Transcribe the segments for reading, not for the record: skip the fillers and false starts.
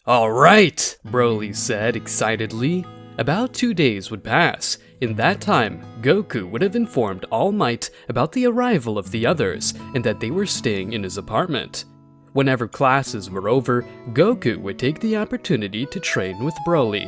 All right, Broly said excitedly. About 2 days would pass. In that time, Goku would have informed All Might about the arrival of the others and that they were staying in his apartment. Whenever classes were over, Goku would take the opportunity to train with Broly.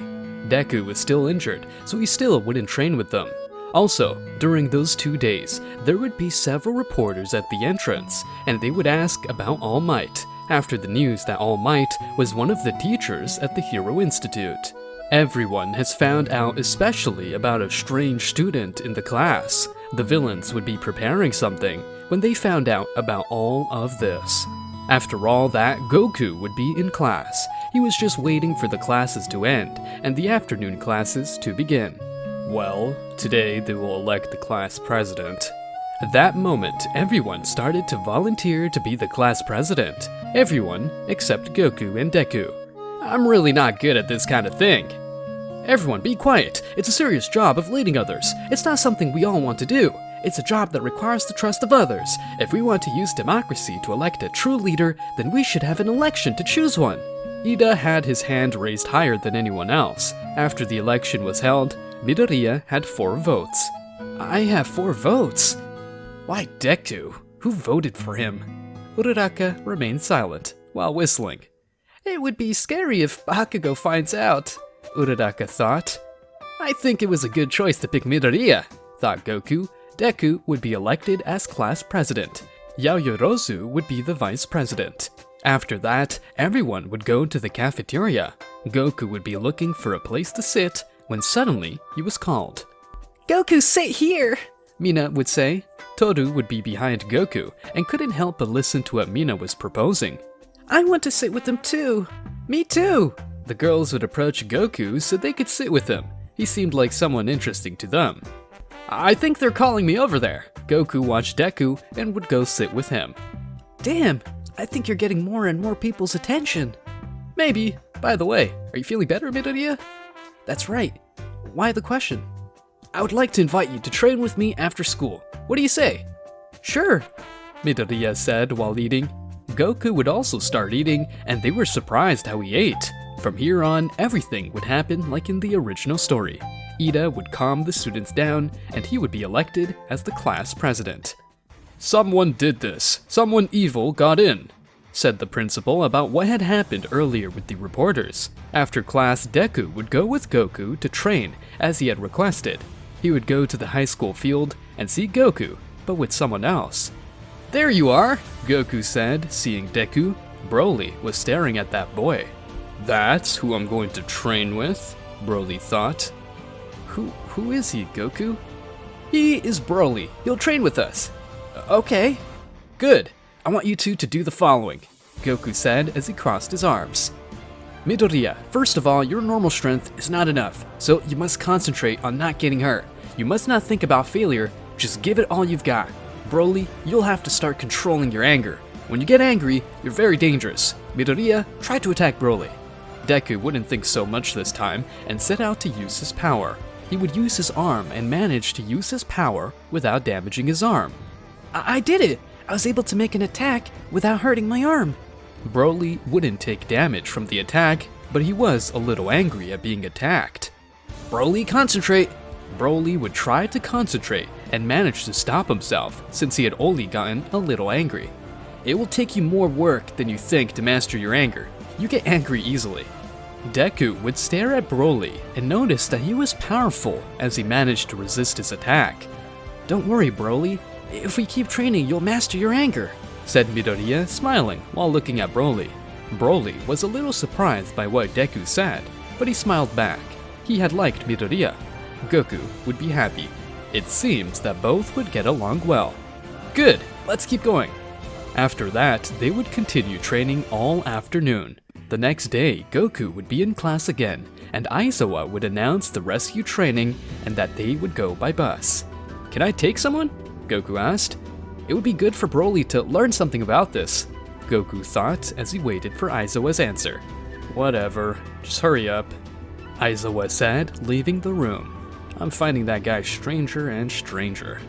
Deku was still injured, so he still wouldn't train with them. Also, during those 2 days, there would be several reporters at the entrance, and they would ask about All Might, after the news that All Might was one of the teachers at the Hero Institute. Everyone has found out especially about a strange student in the class. The villains would be preparing something when they found out about all of this. After all that, Goku would be in class. He was just waiting for the classes to end and the afternoon classes to begin. Well, today they will elect the class president. At that moment, everyone started to volunteer to be the class president. Everyone except Goku and Deku. I'm really not good at this kind of thing. Everyone be quiet. It's a serious job of leading others. It's not something we all want to do. It's a job that requires the trust of others. If we want to use democracy to elect a true leader, then we should have an election to choose one. Ida had his hand raised higher than anyone else. After the election was held, Midoriya had 4 votes. I have 4 votes? Why Deku? Who voted for him? Uraraka remained silent, while whistling. It would be scary if Bakugo finds out, Uraraka thought. I think it was a good choice to pick Midoriya, thought Goku. Deku would be elected as class president. Yaoyorozu would be the vice president. After that, everyone would go to the cafeteria. Goku would be looking for a place to sit when suddenly he was called. Goku, sit here, Mina would say. Toru would be behind Goku and couldn't help but listen to what Mina was proposing. I want to sit with him too. Me too. The girls would approach Goku so they could sit with him. He seemed like someone interesting to them. I think they're calling me over there. Goku watched Deku and would go sit with him. Damn, I think you're getting more and more people's attention. Maybe. By the way, are you feeling better, Midoriya? That's right. Why the question? I would like to invite you to train with me after school. What do you say? Sure, Midoriya said while eating. Goku would also start eating, and they were surprised how he ate. From here on, everything would happen like in the original story. Ida would calm the students down, and he would be elected as the class president. Someone did this. Someone evil got in, said the principal about what had happened earlier with the reporters. After class, Deku would go with Goku to train, as he had requested. He would go to the high school field and see Goku, but with someone else. There you are, Goku said, seeing Deku. Broly was staring at that boy. That's who I'm going to train with, Broly thought. Who is he, Goku? He is Broly. He'll train with us. Okay. Good. I want you two to do the following, Goku said as he crossed his arms. Midoriya, first of all, your normal strength is not enough, so you must concentrate on not getting hurt. You must not think about failure, just give it all you've got. Broly, you'll have to start controlling your anger. When you get angry, you're very dangerous. Midoriya, try to attack Broly. Deku wouldn't think so much this time and set out to use his power. He would use his arm and manage to use his power without damaging his arm. I did it! I was able to make an attack without hurting my arm. Broly wouldn't take damage from the attack, but he was a little angry at being attacked. Broly, concentrate! Broly would try to concentrate and manage to stop himself since he had only gotten a little angry. It will take you more work than you think to master your anger. You get angry easily. Deku would stare at Broly and notice that he was powerful as he managed to resist his attack. Don't worry, Broly. If we keep training, you'll master your anger, said Midoriya, smiling while looking at Broly. Broly was a little surprised by what Deku said, but he smiled back. He had liked Midoriya. Goku would be happy. It seems that both would get along well. Good, let's keep going. After that, they would continue training all afternoon. The next day, Goku would be in class again, and Aizawa would announce the rescue training and that they would go by bus. Can I take someone? Goku asked. It would be good for Broly to learn something about this, Goku thought as he waited for Aizawa's answer. Whatever, just hurry up, Aizawa said, leaving the room. I'm finding that guy stranger and stranger.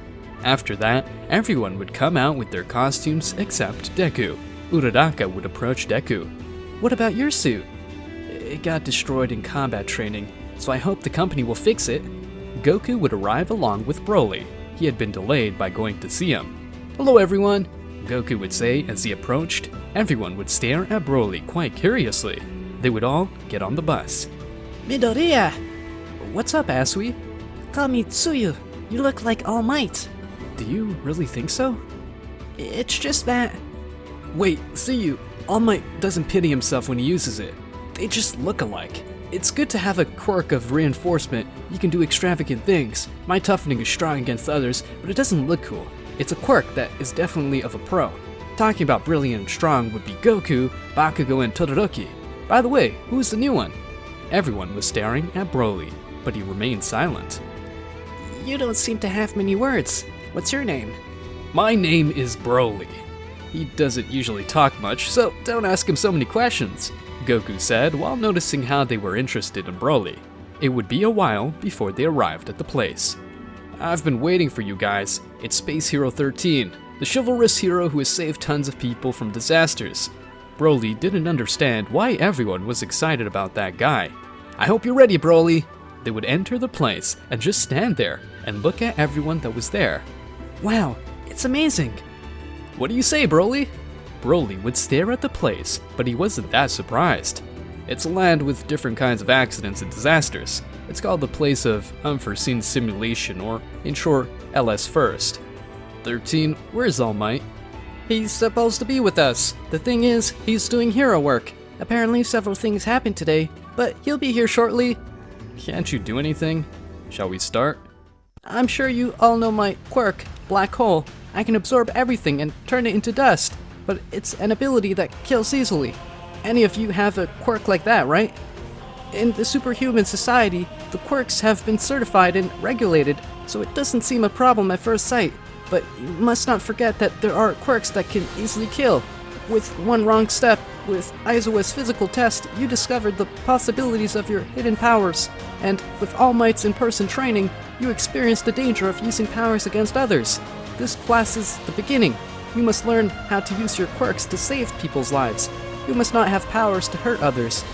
After that, everyone would come out with their costumes except Deku. Uraraka would approach Deku. What about your suit? it got destroyed in combat training, so I hope the company will fix it. Goku would arrive along with Broly. He had been delayed by going to see him. Hello everyone, Goku would say as he approached. Everyone would stare at Broly quite curiously. They would all get on the bus. Midoriya! What's up, Asui? Call me Tsuyu. You look like All Might. Do you really think so? It's just that... Wait, Tsuyu, All Might doesn't pity himself when he uses it. They just look alike. It's good to have a quirk of reinforcement. You can do extravagant things. My toughening is strong against others, but it doesn't look cool. It's a quirk that is definitely of a pro. Talking about brilliant and strong would be Goku, Bakugo, and Todoroki. By the way, who's the new one? Everyone was staring at Broly, but he remained silent. You don't seem to have many words. What's your name? My name is Broly. He doesn't usually talk much, so don't ask him so many questions, Goku said while noticing how they were interested in Broly. It would be a while before they arrived at the place. I've been waiting for you guys. It's Space Hero 13, the chivalrous hero who has saved tons of people from disasters. Broly didn't understand why everyone was excited about that guy. I hope you're ready, Broly. They would enter the place and just stand there and look at everyone that was there. Wow, it's amazing. What do you say, Broly? Broly would stare at the place, but he wasn't that surprised. It's a land with different kinds of accidents and disasters. It's called the Place of Unforeseen Simulation, or in short, LS First. 13, where's All Might? He's supposed to be with us. The thing is, he's doing hero work. Apparently several things happened today, but he'll be here shortly. Can't you do anything? Shall we start? I'm sure you all know my quirk, Black Hole. I can absorb everything and turn it into dust, but it's an ability that kills easily. Any of you have a quirk like that, right? In the superhuman society, the quirks have been certified and regulated, so it doesn't seem a problem at first sight. But you must not forget that there are quirks that can easily kill. With one wrong step, with Aizawa's physical test, you discovered the possibilities of your hidden powers. And with All Might's in-person training, you experienced the danger of using powers against others. This class is the beginning. You must learn how to use your quirks to save people's lives. You must not have powers to hurt others.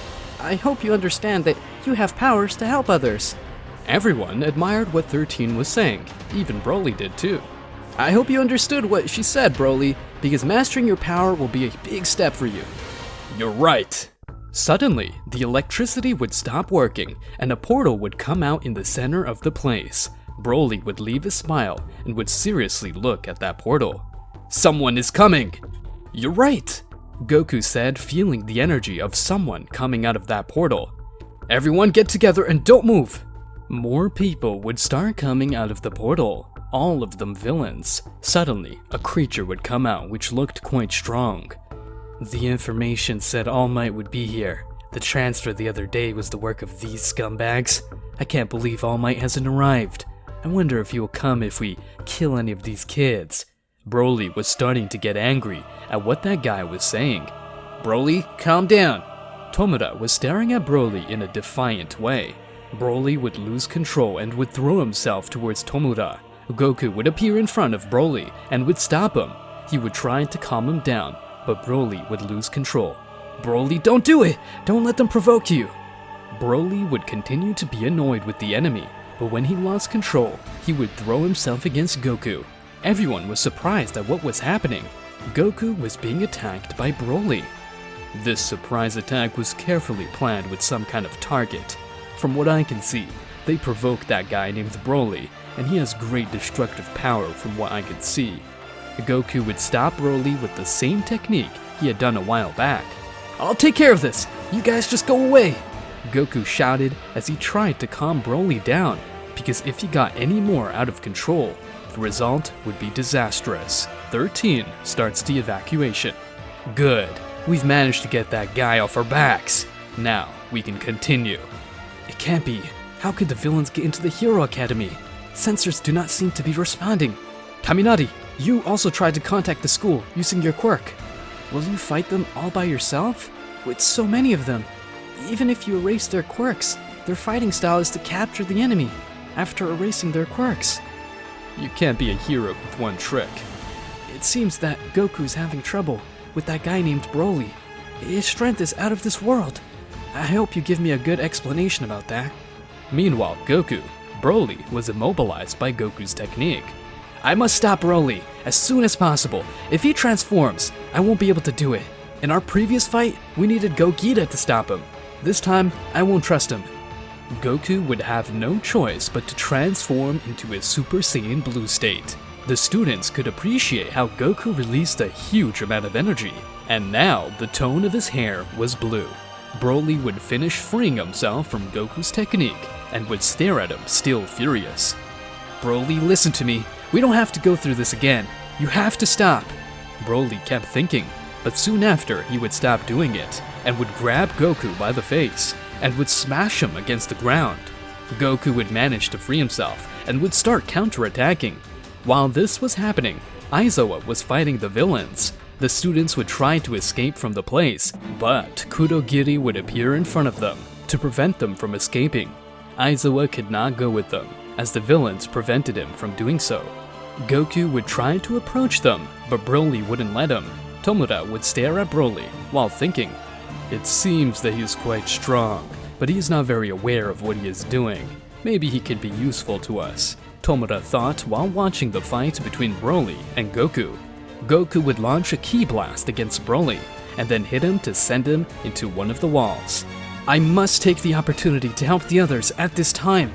I hope you understand that you have powers to help others. Everyone admired what 13 was saying. Even Broly did too. I hope you understood what she said, Broly, because mastering your power will be a big step for you. You're right. Suddenly, the electricity would stop working, and a portal would come out in the center of the place. Broly would leave a smile and would seriously look at that portal. Someone is coming! You're right, Goku said, feeling the energy of someone coming out of that portal. Everyone get together and don't move! More people would start coming out of the portal, all of them villains. Suddenly, a creature would come out which looked quite strong. The information said All Might would be here. The transfer the other day was the work of these scumbags. I can't believe All Might hasn't arrived. I wonder if he will come if we kill any of these kids. Broly was starting to get angry at what that guy was saying. Broly, calm down. Tomura was staring at Broly in a defiant way. Broly would lose control and would throw himself towards Tomura. Goku would appear in front of Broly and would stop him. He would try to calm him down, but Broly would lose control. Broly, don't do it! Don't let them provoke you! Broly would continue to be annoyed with the enemy, but when he lost control, he would throw himself against Goku. Everyone was surprised at what was happening. Goku was being attacked by Broly. This surprise attack was carefully planned with some kind of target. From what I can see, they provoked that guy named Broly, and he has great destructive power from what I could see. Goku would stop Broly with the same technique he had done a while back. I'll take care of this! You guys just go away! Goku shouted as he tried to calm Broly down, because if he got any more out of control, the result would be disastrous. 13 starts the evacuation. Good. We've managed to get that guy off our backs. Now we can continue. It can't be. How could the villains get into the Hero Academy? Sensors do not seem to be responding. Kaminari, you also tried to contact the school using your quirk. Will you fight them all by yourself? With so many of them. Even if you erase their quirks, their fighting style is to capture the enemy after erasing their quirks. You can't be a hero with one trick. It seems that Goku's having trouble with that guy named Broly. His strength is out of this world. I hope you give me a good explanation about that. Meanwhile, Broly was immobilized by Goku's technique. I must stop Broly as soon as possible. If he transforms, I won't be able to do it. In our previous fight, we needed Gogeta to stop him. This time, I won't trust him. Goku would have no choice but to transform into his Super Saiyan Blue state. The students could appreciate how Goku released a huge amount of energy, and now the tone of his hair was blue. Broly would finish freeing himself from Goku's technique and would stare at him, still furious. Broly, listen to me. We don't have to go through this again. You have to stop. Broly kept thinking, but soon after he would stop doing it and would grab Goku by the face and would smash him against the ground. Goku would manage to free himself and would start counterattacking. While this was happening, Aizawa was fighting the villains. The students would try to escape from the place, but Kurogiri would appear in front of them to prevent them from escaping. Aizawa could not go with them, as the villains prevented him from doing so. Goku would try to approach them, but Broly wouldn't let him. Tomura would stare at Broly while thinking, "It seems that he is quite strong, but he is not very aware of what he is doing. Maybe he could be useful to us," Tomura thought while watching the fight between Broly and Goku. Goku would launch a ki blast against Broly, and then hit him to send him into one of the walls. I must take the opportunity to help the others at this time.